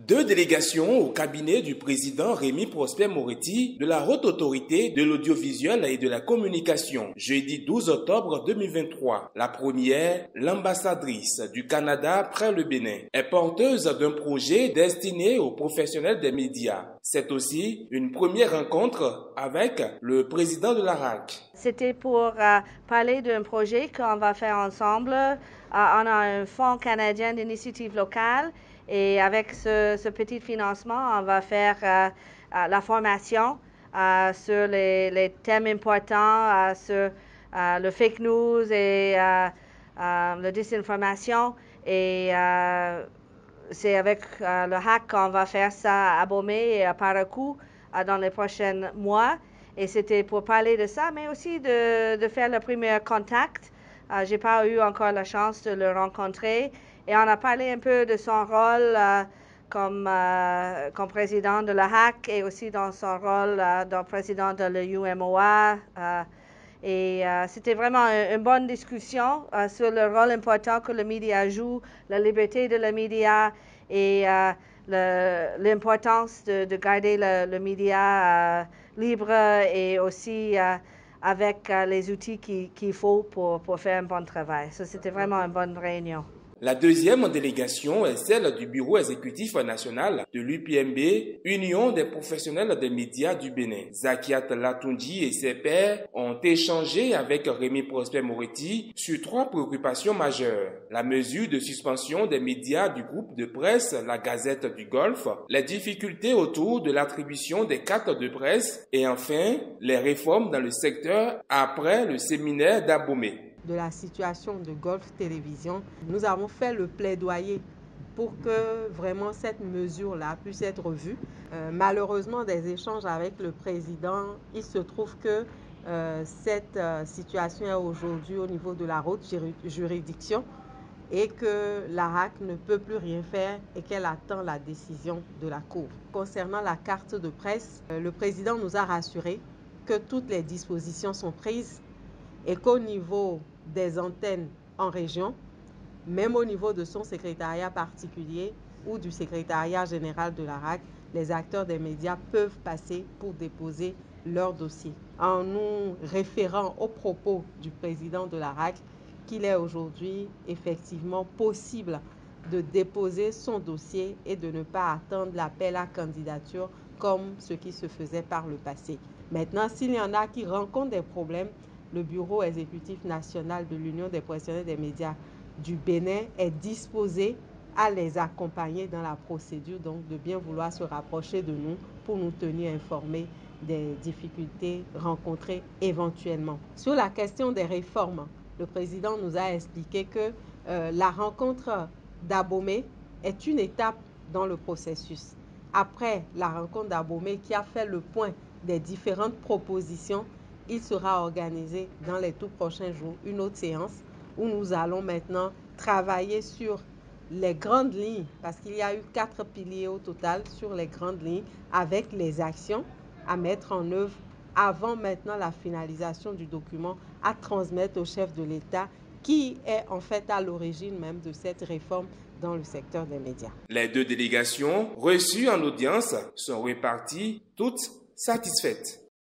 Deux délégations au cabinet du président Rémi Prosper Moretti de la Haute Autorité de l'Audiovisuel et de la Communication, jeudi 12 octobre 2023. La première, l'ambassadrice du Canada près le Bénin, est porteuse d'un projet destiné aux professionnels des médias. C'est aussi une première rencontre avec le président de la RAC. C'était pour parler d'un projet qu'on va faire ensemble. On a un fonds canadien d'initiative locale et avec ce petit financement, on va faire la formation sur les thèmes importants, sur le fake news et la désinformation. Et c'est avec le HAC qu'on va faire ça à Bomé et à Parakou dans les prochains mois. Et c'était pour parler de ça, mais aussi de faire le premier contact. Je n'ai pas eu encore la chance de le rencontrer. Et on a parlé un peu de son rôle comme président de la HAC et aussi dans son rôle de président de l'UMOA. C'était vraiment une bonne discussion sur le rôle important que le média joue, la liberté de le média et l'importance de garder le média libre et aussi avec les outils qu'il faut pour faire un bon travail. Ça, c'était vraiment une bonne réunion. La deuxième délégation est celle du Bureau exécutif national de l'UPMB, Union des professionnels des médias du Bénin. Zakiat Latunji et ses pairs ont échangé avec Rémi Prosper Moretti sur trois préoccupations majeures. La mesure de suspension des médias du groupe de presse La Gazette du Golfe, les difficultés autour de l'attribution des cartes de presse et enfin les réformes dans le secteur après le séminaire d'Abomey. De la situation de Golf Télévision, nous avons fait le plaidoyer pour que vraiment cette mesure-là puisse être vue. Malheureusement, des échanges avec le président, il se trouve que cette situation est aujourd'hui au niveau de la haute juridiction et que la RAC ne peut plus rien faire et qu'elle attend la décision de la Cour. Concernant la carte de presse, le président nous a rassuré que toutes les dispositions sont prises et qu'au niveau des antennes en région, même au niveau de son secrétariat particulier ou du secrétariat général de la RAC, les acteurs des médias peuvent passer pour déposer leur dossier. En nous référant aux propos du président de la RAC, qu'il est aujourd'hui effectivement possible de déposer son dossier et de ne pas attendre l'appel à candidature comme ce qui se faisait par le passé. Maintenant, s'il y en a qui rencontrent des problèmes, le Bureau exécutif national de l'Union des professionnels des médias du Bénin est disposé à les accompagner dans la procédure, donc de bien vouloir se rapprocher de nous pour nous tenir informés des difficultés rencontrées éventuellement. Sur la question des réformes, le président nous a expliqué que la rencontre d'Abomey est une étape dans le processus. Après la rencontre d'Abomey qui a fait le point des différentes propositions, il sera organisé dans les tout prochains jours une autre séance où nous allons maintenant travailler sur les grandes lignes, parce qu'il y a eu 4 piliers au total sur les grandes lignes, avec les actions à mettre en œuvre avant maintenant la finalisation du document à transmettre au chef de l'État qui est en fait à l'origine même de cette réforme dans le secteur des médias. Les deux délégations reçues en audience sont reparties toutes satisfaites.